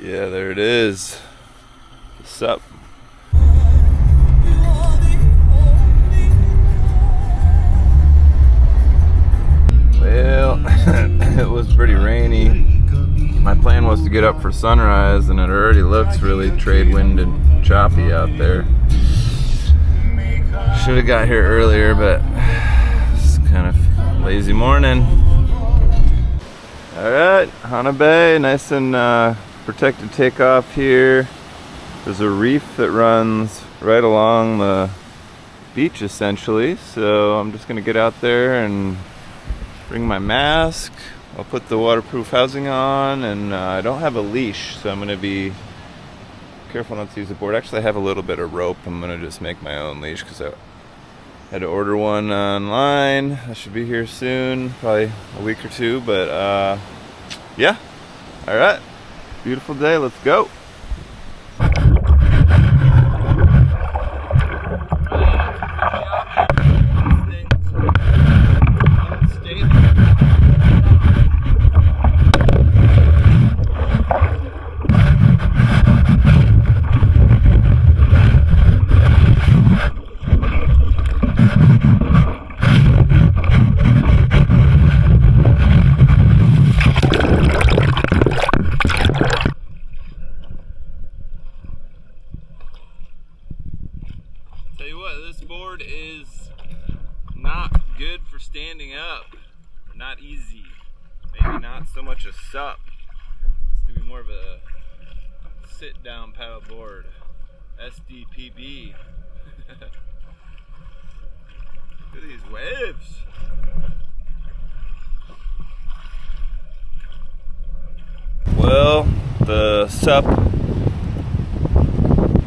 Yeah, there it is. What's up? Well, it was pretty rainy. My plan was to get up for sunrise, and it already looks really trade wind and choppy out there. Should have got here earlier, but it's kind of lazy morning. Alright, Hana Bay, nice and protected takeoff here. There's a reef that runs right along the beach essentially, so I'm just gonna get out there and bring my mask. I'll put the waterproof housing on, and I don't have a leash, so I'm gonna be careful not to use the board. Actually, I have a little bit of rope. I'm gonna just make my own leash because I had to order one online. I should be here soon, probably a week or two, but yeah. Alright, beautiful day, let's go. Tell you what, this board is not good for standing up. Not easy. Maybe not so much a sup. It's gonna be more of a sit down paddle board. SDPB. Look at these waves. Well, the sup,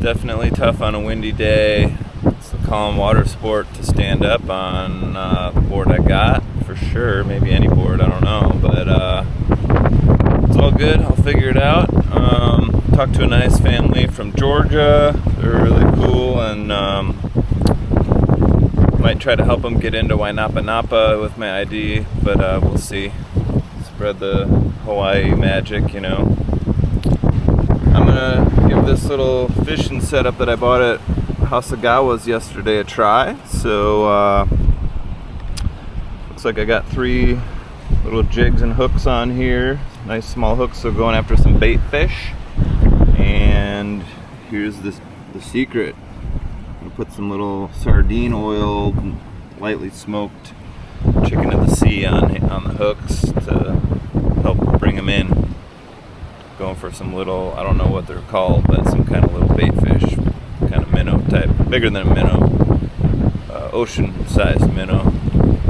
definitely tough on a windy day. It's a calm water sport to stand up on the board I got, for sure. Maybe any board, I don't know, but it's all good. I'll figure it out. Talked to a nice family from Georgia. They're really cool, and might try to help them get into Wainapa Napa with my ID, but we'll see. Spread the Hawaii magic, you know. I'm gonna give this little fishing setup that I bought at Hasagawa's yesterday a try. So looks like I got 3 little jigs and hooks on here. Nice small hooks, so going after some bait fish. And here's the secret. I'm gonna put some little sardine oil, lightly smoked chicken of the sea on the hooks to help bring them in. Going for some little, I don't know what they're called, but some kind of little bait fish, kind of minnow type, bigger than a minnow, ocean-sized minnow.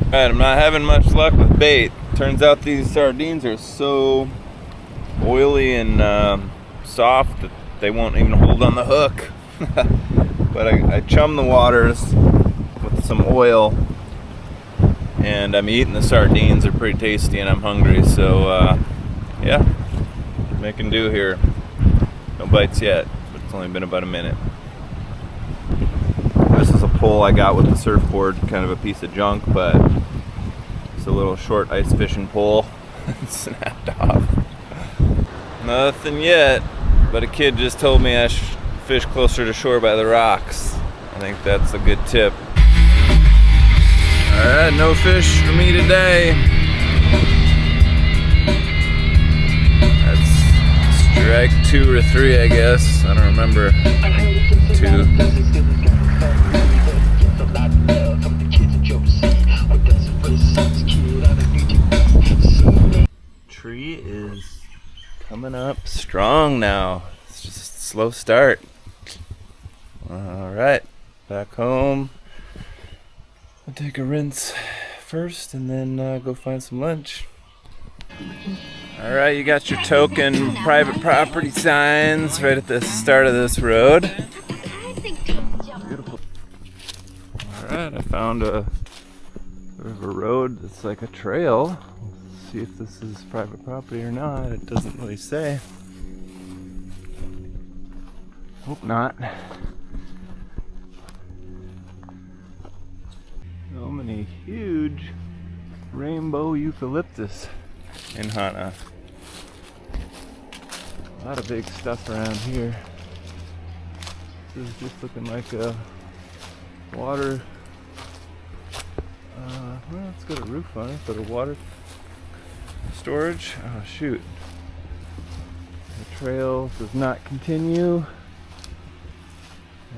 Alright, I'm not having much luck with bait. Turns out these sardines are so oily and soft that they won't even hold on the hook. But I chum the waters with some oil, and I'm eating the sardines. They're pretty tasty, and I'm hungry, so yeah, making do here. No bites yet, but it's only been about a minute. This is a pole I got with the surfboard, kind of a piece of junk, but it's a little short ice fishing pole. Snapped off. Nothing yet, but a kid just told me I should fish closer to shore by the rocks. I think that's a good tip. Alright, no fish for me today. That's strike 2 or 3, I guess. I don't remember. 2. Tree is coming up strong now. It's just a slow start. Alright, back home. I'll take a rinse first and then go find some lunch. Alright, you got your token private property signs right at the start of this road. Beautiful. Alright, I found a sort of a road that's like a trail. Let's see if this is private property or not. It doesn't really say. Hope not. So many huge rainbow eucalyptus in Hana. A lot of big stuff around here. This is just looking like a water. Well, it's got a roof on it, but a water storage. Oh shoot! The trail does not continue, or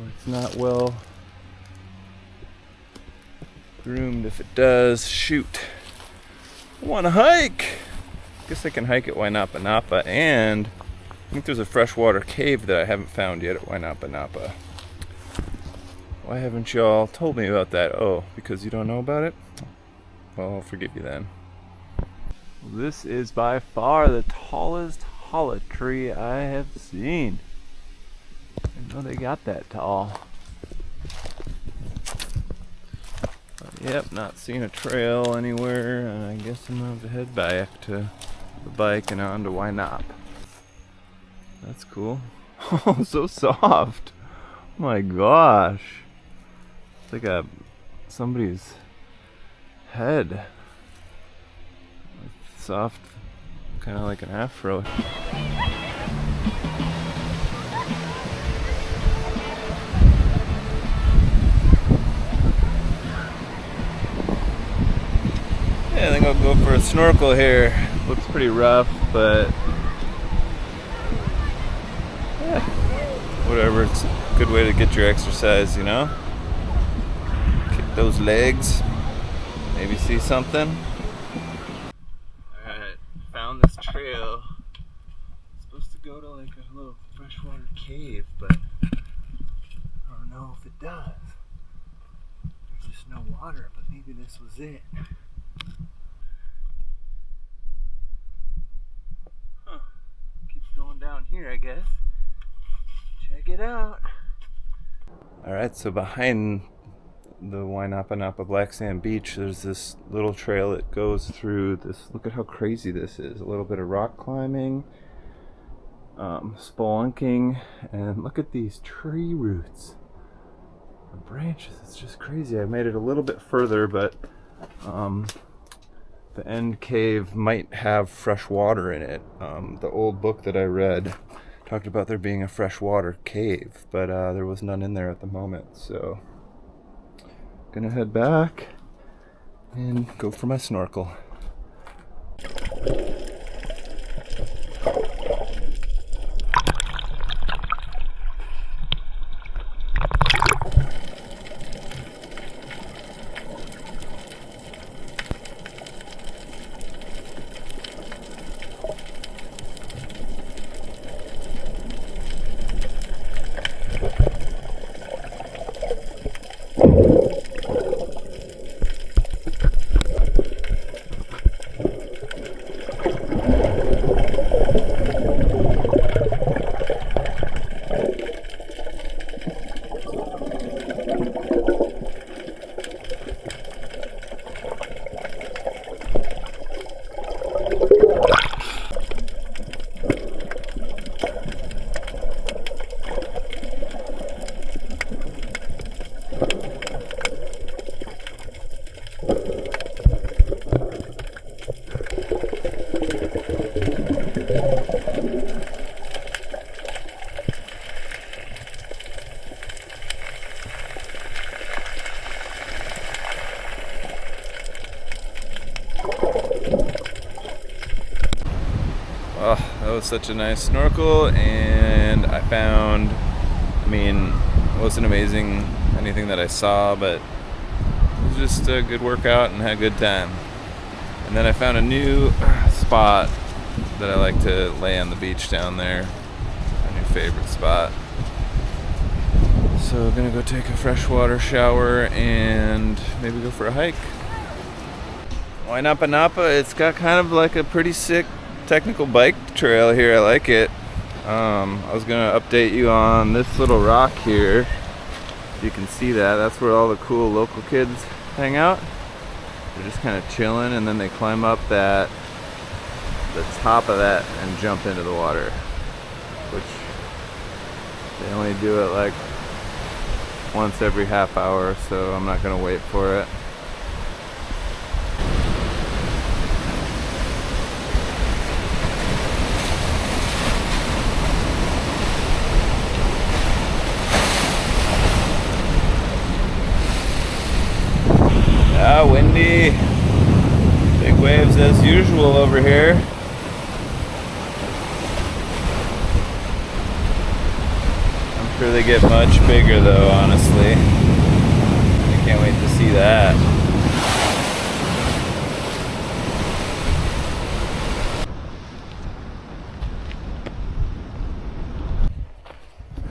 it's not well groomed. If it does, shoot! I want to hike. Guess I can hike at Wainapa Napa, and I think there's a freshwater cave that I haven't found yet at Wainapa Napa. Why haven't y'all told me about that? Oh, because you don't know about it? Well, I'll forgive you then. This is by far the tallest hollow tree I have seen. I didn't know they got that tall. But, yep, not seeing a trail anywhere, and I guess I'm gonna have to head back to the bike and on to Wainapa. That's cool. Oh, so soft. Oh my gosh. It's like somebody's head. Soft, kind of like an afro. Yeah, I think I'll go for a snorkel here. Looks pretty rough, but yeah, whatever. It's a good way to get your exercise, you know? Kick those legs, maybe see something. Alright, found this trail. It's supposed to go to like a little freshwater cave, but I don't know if it does. There's just no water, but maybe this was it. Huh. Keeps going down here, I guess. Check it out. Alright, so behind the Wainapa Napa Black Sand Beach, there's this little trail that goes through this. Look at how crazy this is. A little bit of rock climbing, spelunking, and look at these tree roots. The branches, it's just crazy. I made it a little bit further, but the end cave might have fresh water in it. The old book that I read talked about there being a freshwater cave, but there was none in there at the moment, so gonna head back and go for my snorkel. Oh, that was such a nice snorkel, and I found, I mean, it wasn't amazing anything that I saw, but it was just a good workout and had a good time. And then I found a new spot that I like to lay on the beach down there, a new favorite spot. So I'm gonna go take a freshwater shower and maybe go for a hike. Wainapa Napa, it's got kind of like a pretty sick technical bike trail here. I like it. I was gonna update you on this little rock here. You can see that. That's where all the cool local kids hang out. They're just kind of chilling, and then they climb up the top of that and jump into the water, which they only do it like once every half hour, so I'm not gonna wait for it. usual over here. I'm sure they get much bigger though, honestly. I can't wait to see that.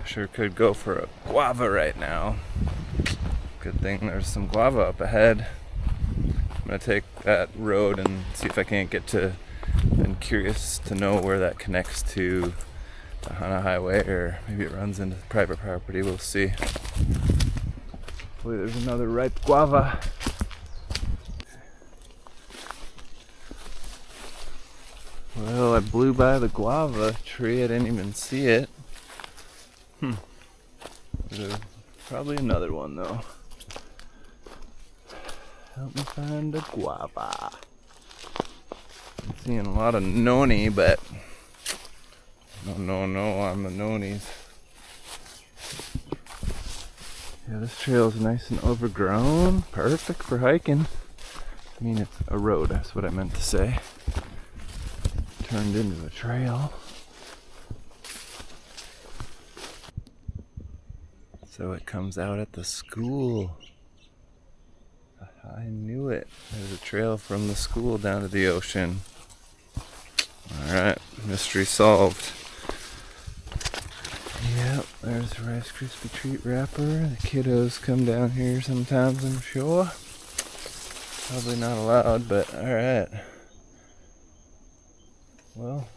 Sure could go for a guava right now. Good thing there's some guava up ahead. I'm gonna take that road and see if I can't get to. Been curious to know where that connects to the Hana Highway, or maybe it runs into private property. We'll see. Hopefully there's another ripe guava. Well, I blew by the guava tree. I didn't even see it. There's probably another one though. Help me find a guava. I'm seeing a lot of noni, but no on the nonis. Yeah, this trail is nice and overgrown. Perfect for hiking. I mean, it's a road, that's what I meant to say. Turned into a trail. So it comes out at the school. I knew it. There's a trail from the school down to the ocean. Alright, mystery solved. Yep, there's a Rice Krispie treat wrapper. The kiddos come down here sometimes, I'm sure. Probably not allowed, but alright. Well,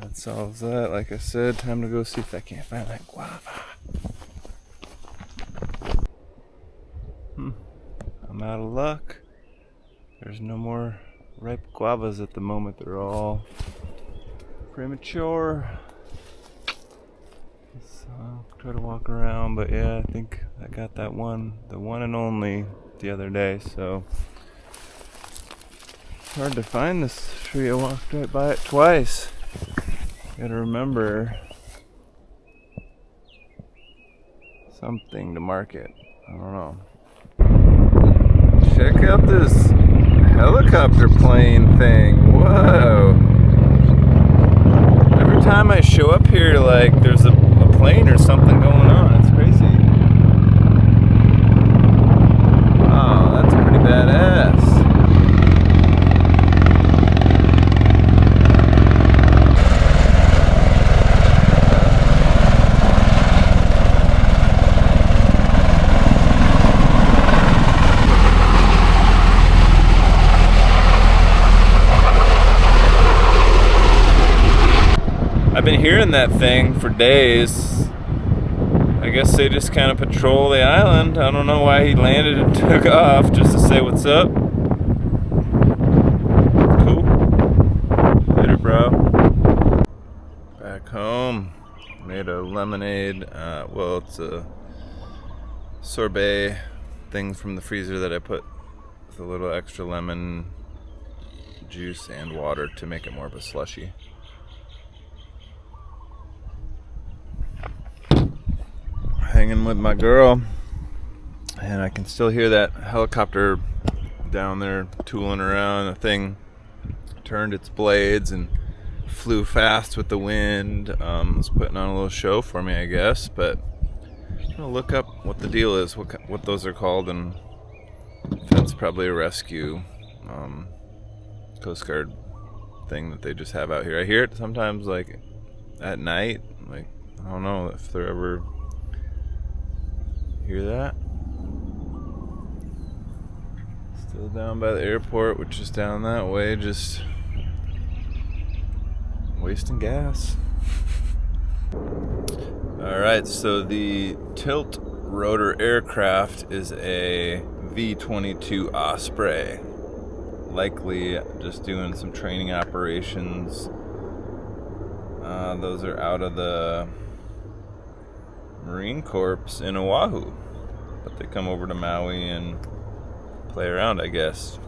that solves that. Like I said, time to go see if I can't find that guava. I'm out of luck. There's no more ripe guavas at the moment. They're all premature. So I'll try to walk around, but yeah, I think I got that one, the one and only, the other day, so it's hard to find this tree. I walked right by it twice. Gotta remember something to mark it. I don't know. Check out this helicopter plane thing. Whoa. Every time I show up here, like, there's a plane or something going on. It's crazy. Wow, that's pretty badass. I've been hearing that thing for days. I guess they just kind of patrol the island. I don't know why he landed and took off, just to say what's up. Cool. Later, bro. Back home. Made a lemonade. Well, it's a sorbet thing from the freezer that I put with a little extra lemon juice and water to make it more of a slushy. Hanging with my girl, and I can still hear that helicopter down there tooling around. The thing turned its blades and flew fast with the wind. It's putting on a little show for me, I guess, but I'm gonna look up what the deal is, what those are called, and that's probably a rescue Coast Guard thing that they just have out here. I hear it sometimes, like at night. Like, I don't know if they're ever. Hear that? Still down by the airport, which is down that way, just wasting gas. Alright, so the tilt rotor aircraft is a V-22 Osprey. Likely just doing some training operations. Those are out of the Marine Corps in Oahu, but they come over to Maui and play around, I guess.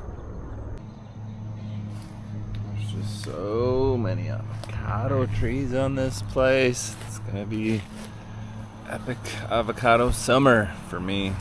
There's just so many avocado trees on this place. It's gonna be epic avocado summer for me.